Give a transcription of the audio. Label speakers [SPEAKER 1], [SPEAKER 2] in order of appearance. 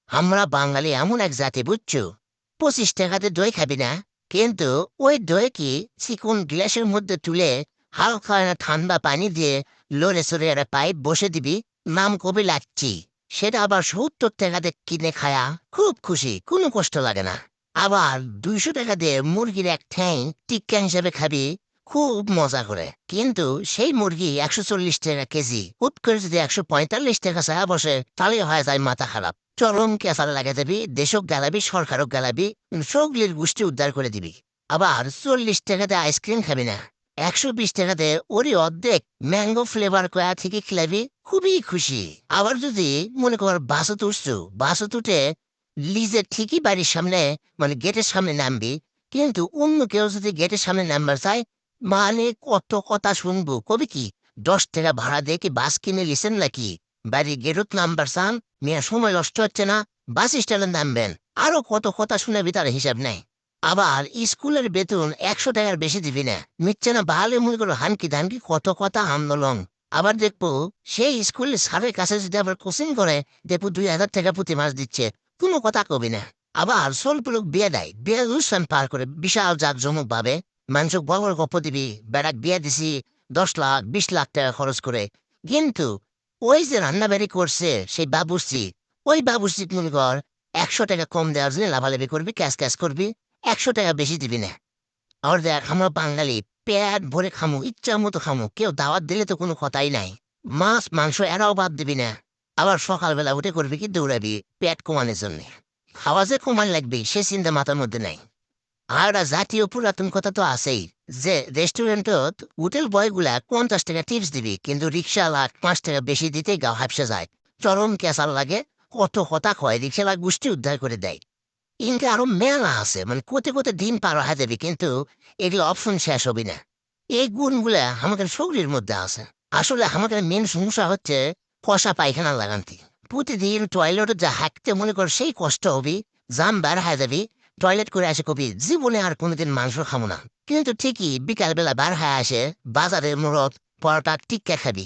[SPEAKER 1] আমরা বাঙালি এমন এক জাতি বুঝছো, 25 টাকাতে দই খাবি না, কিন্তু ওই দই কি চিকন গ্লাসের মধ্যে তুলে হালকা না ঠান্ডা পানি দিয়ে লড়ে সরে একটা পাইপ বসে দিবি, নাম কবি লাগছি। সেটা আবার 70 টাকাতে কিনে খায়া খুব খুশি, কোনো কষ্ট লাগে না। আবার 200 টাকা দিয়ে মুরগির এক ঠ্যাং টিক্কা হিসেবে খাবি, খুব মজা করে। কিন্তু সেই মুরগি 140 টাকা কেজি, হুট করে যদি 145 টাকা চায়া বসে, তাহলে হয় যায় মাথা খারাপ। চরম কেসাল লাগে দেবি, দেশক গালাবি, সরকারও গালাবি, সগলির গোষ্ঠী উদ্ধার করে দিবি। আবার 40 টাকাতে আইসক্রিম খাবি না, 120 টাকাতে ওরই অর্ধেক ম্যাঙ্গো ফ্লেভার কয়া থেকে খেলাবি, খুবই খুশি। আবার যদি মনে কর বাসত উঠছো, বাসত উঠে লিজের ঠিকই বাড়ির সামনে, মানে গেটের সামনে নামবি, কিন্তু অন্য কেউ যদি গেটের সামনে নামবার চায়, মানে কত কথা শুনবো, কবি কি 10 টাকা ভাড়া দিয়ে কি বাস কিনে লিছেন নাকি? বাড়ি গেরুত নাম্বার চান, মেয়ে সময় নষ্ট হচ্ছে না, বাস স্ট্যান্ডে নামবেন, আরো কত কথা শুনে তার হিসাব নেই। আবার স্কুলের বেতন 100 টাকার বেশি দিবি না, মিথ্যে না ভালো মনে করো হানকি ধানকি কত কথা আন্দোলন। আবার দেখবো সেই স্কুলের স্যারের কাছে যদি আবার কোচিং করে, দেখবো 2,000 টাকা প্রতি মাস দিচ্ছে, কোনো কথা কবি না। আবার স্বল্প লোক বিয়ে দেয়, বিয়ে অনুষ্ঠান পার করে বিশাল জাঁকজমক ভাবে, মানুষ বড় বড় গপ্প দিবি, বেড়াক বিয়ে দিছি 10 লাখ 20 লাখ টাকা খরচ করে। কিন্তু ওই যে রান্না বাড়ি করছে সেই বাবুর্চি, ওই বাবুর্চি মনে কর 100 টাকা কম দেওয়ার জন্য লাভালাভি করবি, ক্যাশ ক্যাশ করবি, 100 টাকা বেশি দিবি না। আর দেখ আমরা বাঙালি পেট ভরে খামু, ইচ্ছা মতো খামু, কেউ দাওয়াত দিলে তো কোনো কথাই নাই। মাছ মাংস এরাও বাদ দিবি না। আবার সকালবেলা উঠে করবি কি দৌড়াবি পেট কমানোর জন্য। খাওয়া যে কমান লাগবে সে চিন্তা মাথার মধ্যে নাই। আর একটা জাতীয় পুরাতন কথা তো আছেই, যে রেস্টুরেন্টত হোটেল বয়গুলা 50 টাকা টিপস দিবি, কিন্তু রিক্সাওয়ালা 5 টাকা বেশি দিতেই গা হাফসে যায়। চরম কেসাল লাগে, কত কথা কয়, রিক্সাওয়ালা গোষ্ঠী উদ্ধার করে দেয়। ইনকে আরো মেলা আছে, মানে কোতে কোতে দিন পার হয়ে যাবি, কিন্তু এগুলো অপশন শেষ হবি না। এই গুণগুলা আমাদের শরীরের মধ্যে আছে। আসলে আমাদের মেন সমস্যা হচ্ছে কষা পায়খানা লাগান্তি। প্রতিদিন টয়লেটে যা হাঁকতে মনে কর সেই কষ্ট হবি, জাম বার হয়ে যাবি, টয়লেট করে আসে কবি জীবনে আর কোনোদিন মাংস খাবো না। কিন্তু ঠিকই বিকালবেলা বার হয়ে আসে বাজারে মোড়ত পরোটা টিক্কা খাবি,